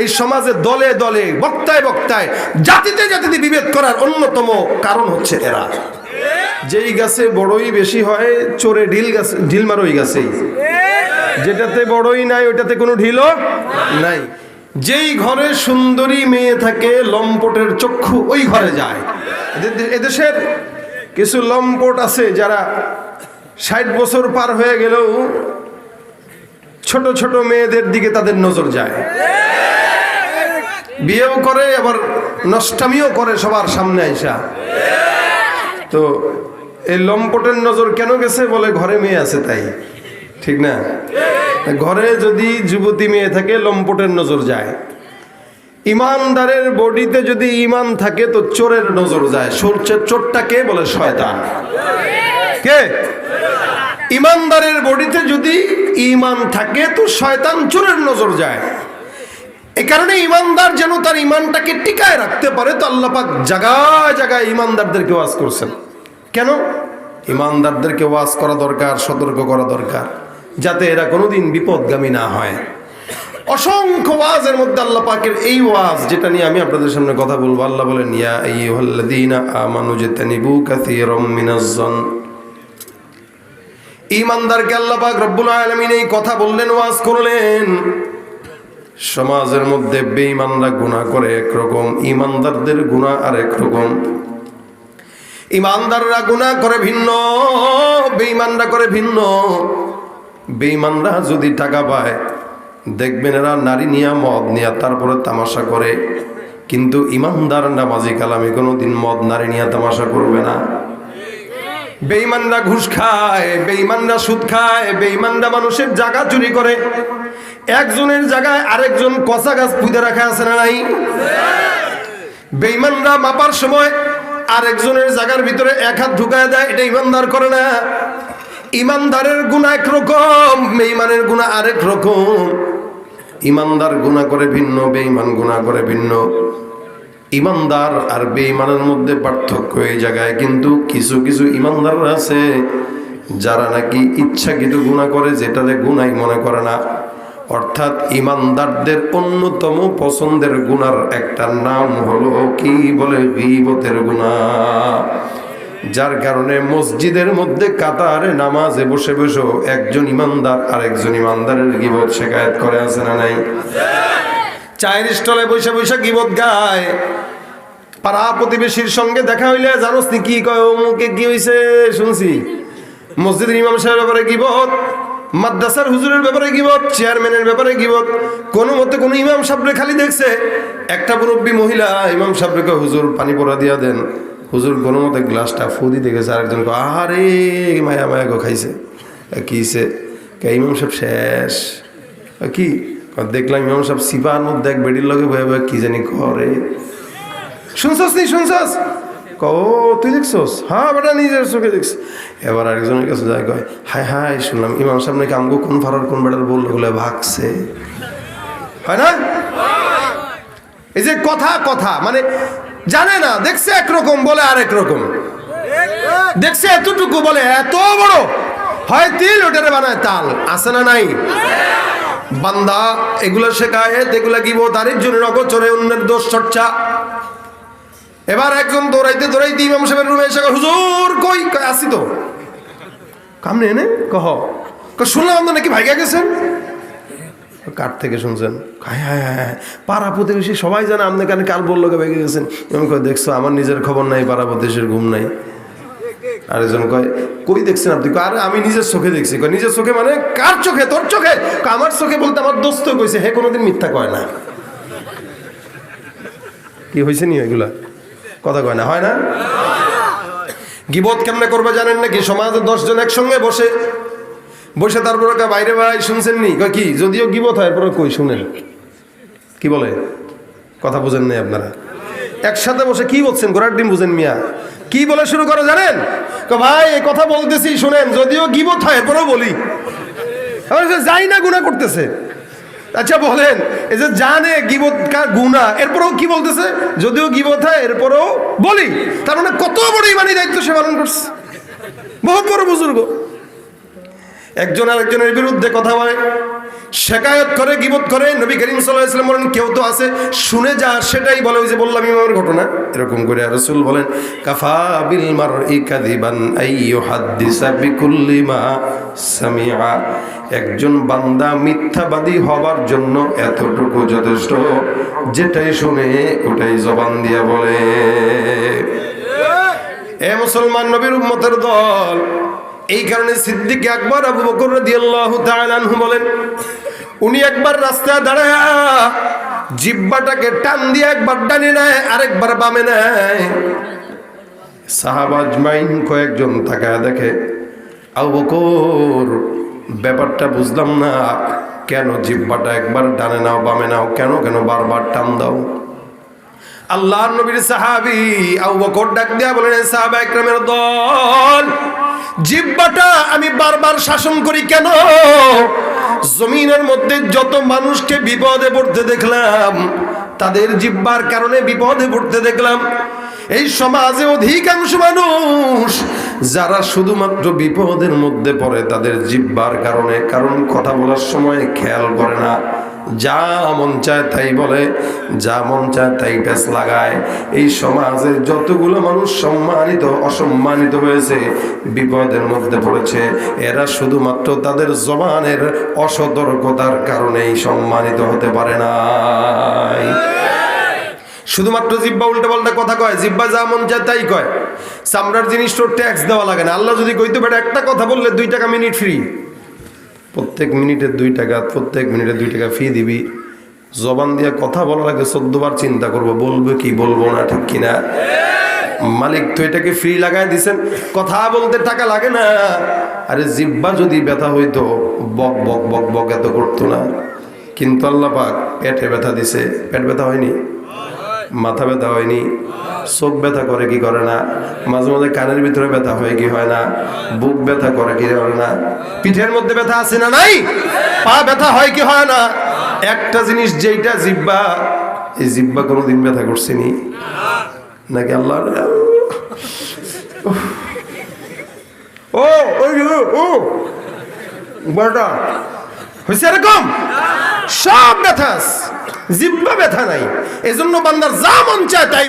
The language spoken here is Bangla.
এই সমাজে দলে দলে বক্তায় বক্তায় জাতিতে জাতিতে বিভেদ করার অন্যতম কারণ হচ্ছে এরা। যেই গাছে বড়ই বেশি হয় চোরে ঢিল মার ওই গাছেই, যেটাতে বড়ই নাই ওইটাতে কোনো ঢিলও নাই। যেই ঘরে সুন্দরী মেয়ে থাকে লম্পটের চক্ষু ওই ঘরে যায়। এদেশের কিছু লম্পট আছে যারা 60 বছর পার হয়ে গেলেও ছোট ছোট মেয়েদের দিকে তাদের নজর যায়, বিয়েও করে আবার নষ্টামিও করে সবার সামনে আইসা। তো এই লম্পটের নজর কেন গেছে? বলে ঘরে মেয়ে আছে তাই, ঠিক না? ঘরে যদি যুবতী মেয়ে থাকে লম্পটের নজর যায়। ইমানদারের বডিতে যদি ইমান থাকে তো চোরের নজর যায়। চোরটা কে? বলে শয়তান। কে? ইমানদারের বডিতে যদি ইমান থাকে তো শয়তান চোরের নজর যায়। এই কারণে ইমানদার যেন তার ইমানটাকে টিকায় রাখতে পারে তো আল্লাহ পাক জায়গায় জায়গায় ইমানদারদেরকে ওয়াজ করছেন। কেন? ইমানদারদেরকে ওয়াজ করা দরকার, সতর্ক করা দরকার, যাতে এরা কোনোদিন বিপদগামী না হয়। অসংখ্য ওয়াজের মধ্যে আল্লাহ পাকের এই ওয়াজ, যেটা নিয়ে আমি আপনাদের সামনে কথা বলবো, আল্লাহ বলেন ইয়া আইয়ুহাল্লাযীনা আমানু ইজতানিবু কাসীরাম মিনাজ-যন। ঈমানদারকে আল্লাহ পাক রব্বুল আলামিন এই কথা বললেন, ওয়াজ করলেন। সমাজের মধ্যে বেঈমানরা গুনাহ করে একরকম, ঈমানদারদের গুনাহ আরেক রকম। ঈমানদাররা গুনাহ করে ভিন্ন, বেঈমানরা করে ভিন্ন। বেঈমানরা যদি টাকা পায় দেখবেন এরা নারী নিয়া মদ নিয়া তারপরে তামাশা করে, কিন্তু ইমানদার নামাজি কালামে কোনোদিন মদ নারী নিয়া তামাশা করবে না। বেঈমানরা ঘুষ খায়, বেঈমানরা সুদ খায়, বেঈমানরা মানুষের জায়গা চুরি করে। একজনের জায়গায় আরেকজন কচা গাছ পুঁতে রাখা আছে না নাই? বেঈমানরা মাপার সময় আরেকজনের জায়গার ভিতরে এক হাত ঢুকায় দেয়, এটা ইমানদার করে না। ইমানদারের গুনাহ একরকম, বেঈমানের গুনাহ আরেক রকম। ইমানদার গুনাহ করে ভিন্ন, বেঈমান গুনাহ করে ভিন্ন। ইমানদার আর বেঈমানের মধ্যে পার্থক্য এই জায়গায়, কিন্তু কিছু কিছু ইমানদার আছে যারা নাকি ইচ্ছাকৃত গুনাহ করে, যেটারে গুনাহই মনে করে না। অর্থাৎ ইমানদারদের অন্যতম পছন্দের গুনার একটা নাম হলো কি? বলে গীবতের গুনাহ। যার কারণে মসজিদের মধ্যে কাতারে নামাজে বসে বসে একজন ইমানদার আর একজন ইমানদারের গীবত শিকায়েত করে, আছে না নাই? চায়ের স্টলে বসে বসে গীবত গায়। পাড়া প্রতিবেশীর সঙ্গে দেখা হইলে জানোস নি কি কয়, অমুকে কি হইছে শুনছি। মসজিদের ইমাম সাহেবের ব্যাপারে গীবত, মাদ্রাসার হুজুরের ব্যাপারে গীবত, চেয়ারম্যানের ব্যাপারে গীবত। কোনো মতে কোনো ইমাম সাহেবরে খালি দেখছে, একটা মুরব্বী মহিলা ইমাম সাহেবকে হুজুর পানি পড়া দিয়া দেন। হুজুর কোনো মতে গ্লাসটা ফু দিতে গেছে, আরেকজন আরে মায়া মায়া গো খাইছে। কিছে? ইমাম সাহেব শেষ। কি দেখলাম? ইমাম সাহেব সিপার মধ্যে এক বেডির লগে বয়ে বয়ে কি জানি করে। শুনছস নি? শুনছস? ও তুই দেখছস? হ্যাঁ বেটা নিজের চোখে দেখছি। এবার আরেকজনের কাছে যায়, কয় হায় হায় শুনলাম ইমাম সাহেব নাকি আমগো কোন ফারার কোন বেটার বললো বলে ভাগছে। হয় না? এই যে কথা কথা মানে জানে না, দেখছে একরকম বলে আরেক রকম, দেখছে এতটুকু বলে এত বড়, হয় তিল ওটারে বানায় তাল, আছে না নাই? বান্দা এগুলো শেখায়, এগুলা গীবত, আরেকজনের অগোচরে অন্যের দোষ চর্চা। এবার একজন দৌড়াইতে দৌড়াইতে ইমাম সাহেবের রুমে এসে, হুজুর কই? আসি তো। কামনে এনে কহ শুনলাম আপনার নাকি ভাইগা গেছেন। কার থেকে শুনছেন? হায় হায় হায়, পাড়া প্রতিবেশী সবাই জানে আপনি কেন কাল বললো ভেগে গেছেন। এমন কয় দেখছো, আমার নিজের খবর নাই, পাড়া প্রতিবেশীর ঘুম নাই। আরেকজন কয় কই দেখছেন আপনি? আরে আমি নিজের চোখে দেখছি। কয় নিজের চোখে মানে কার চোখে? তোর চোখে? আমার চোখে বলতে আমার দোস্ত কইছে, হে কোনোদিন মিথ্যা কয় না। কি হয়েছে নি এগুলা? কথা কয় না, হয় না? গীবত কেমনে করবে জানেন নাকি? সমাজে 10 জন একসঙ্গে বসে বসে তারপরে বাইরে ভাই শুনছেন নি? কয় কি? যদিও গীবত হয় পরে কই শুনেন কি বলে? কথা বুঝেন নাই আপনারা? একসাথে বসে কি বলছেন? গোড়ার ডিম বুঝেন মিয়া? কি বলে শুরু করে জানেন? ভাই এই কথা বলতেছি শুনেন, যদিও গীবত হয় এরপরেও বলি। যাই না গুনাহ করতেছে। আচ্ছা বলেন, এই যে জানে গীবত গুনাহ, এরপরেও কি বলতেছে? যদিও গীবত হয় এরপরেও বলি। তার মানে কত বড় ইমানি দায়িত্ব সে পালন করছে, বহুত বড় বুজুর্গ। একজন আরেকজনের বিরুদ্ধে কথা বলে, শেকায়ত করে, গীবত করে। নবী করিম সাল্লাল্লাহু আলাইহি ওয়াসাল্লাম বলেন, কেউ তো আছে শুনে যা সেটাই বলে, ওই যে বললাম ইমামের ঘটনা। এরকম করে রাসূল বলেন, কাফা বিল মারই কাযিবান আইয়ুহাদ্দিসা বিকুল্লি মা সামিআ। একজন বান্দা মিথ্যাবাদী হবার জন্য এতটুকু যথেষ্ট, যেটাই শুনে ওটাই জবান দিয়ে বলে। এ মুসলমান নবীর উম্মতের দল, এই কারণে সিদ্দিক আকবর আবু বকর রাদিয়াল্লাহু তাআলা আনহু বলেন, উনি একবার রাস্তায় দাঁড়ায় জিহ্বাটাকে টান দিয়ে একবার ডানে নেয়, আরেকবার বামে নেয়। সাহাবা আজমাইন কয়েকজন তাকায় দেখে, আবু বকর ব্যাপারটা বুঝলাম না, কেন জিহ্বাটা একবার ডানে নাও বামে নাও, কেন কেন বারবার টান দাও? আল্লাহর নবীর সাহাবী আবু বকর ডাক দিয়া বলেন, সাহাবা একরামের দল, জিহ্বাটা আমি বারবার শাসন করি কেন? জমিনের মধ্যে যত মানুষকে বিপদে পড়তে দেখলাম, তাদের জিহ্বার কারণে বিপদে পড়তে দেখলাম। এই সমাজে অধিকাংশ মানুষ যারা শুধুমাত্র বিপদের মধ্যে পড়ে তাদের জিহ্বার কারণে, কারণ কথা বলার সময় খেয়াল করে না, যা মন চায় তাই বলে, যা মন চায় তাই পেছ লাগায়। এই সমাজের যতগুলো মানুষ সম্মানিত অসম্মানিত হয়েছে, বিপদের মধ্যে পড়েছে, এরা শুধুমাত্র তাদের জবানের অসতর্কতার কারণেই সম্মানিত হতে পারে না। শুধুমাত্র জিহ্বা উল্টা পাল্টা কথা কয়, জিহ্বা যা মন চায় তাই কয়। চামড়ার জিনিস তো ট্যাক্স দেওয়া লাগে না। আল্লাহ যদি কইতে পারে একটা কথা বললে 2 টাকা মিনিট ফ্রি, প্রত্যেক মিনিটে 2 টাকা, প্রত্যেক মিনিটে 2 টাকা ফি দিবি। জবান দিয়ে কথা বলার আগে 14 বার চিন্তা করবো, বলবো কি বলবো না, ঠিক কিনা? মালিক তো এটাকে ফ্রি লাগাই দিছেন, কথা বলতে টাকা লাগে না। আরে জিহ্বা যদি ব্যথা হইতো বক বক বক বক এত করতো না, কিন্তু আল্লাহ পাক পেটে ব্যথা দিছে। পেট ব্যথা হয়নি? মাথা ব্যথা হয়নি? চোখ ব্যথা করে কি করে না? মাঝে মাঝে কানের ভিতরে ব্যথা হয় কি হয় না? বুক ব্যথা করে কি করে না? পিঠের মধ্যে ব্যথা আছে না নাই? পা ব্যথা হয় কি হয় না? একটা জিনিস যেইটা জিহ্বা, এই জিহ্বা কোনোদিন ব্যথা করছেনি নাকি? আল্লাহ ও ও বড়টা হয়েছে এরকম সব ব্যথা, জিহ্বা ব্যথা নাই। এজন্য বান্দার যা মন চায় তাই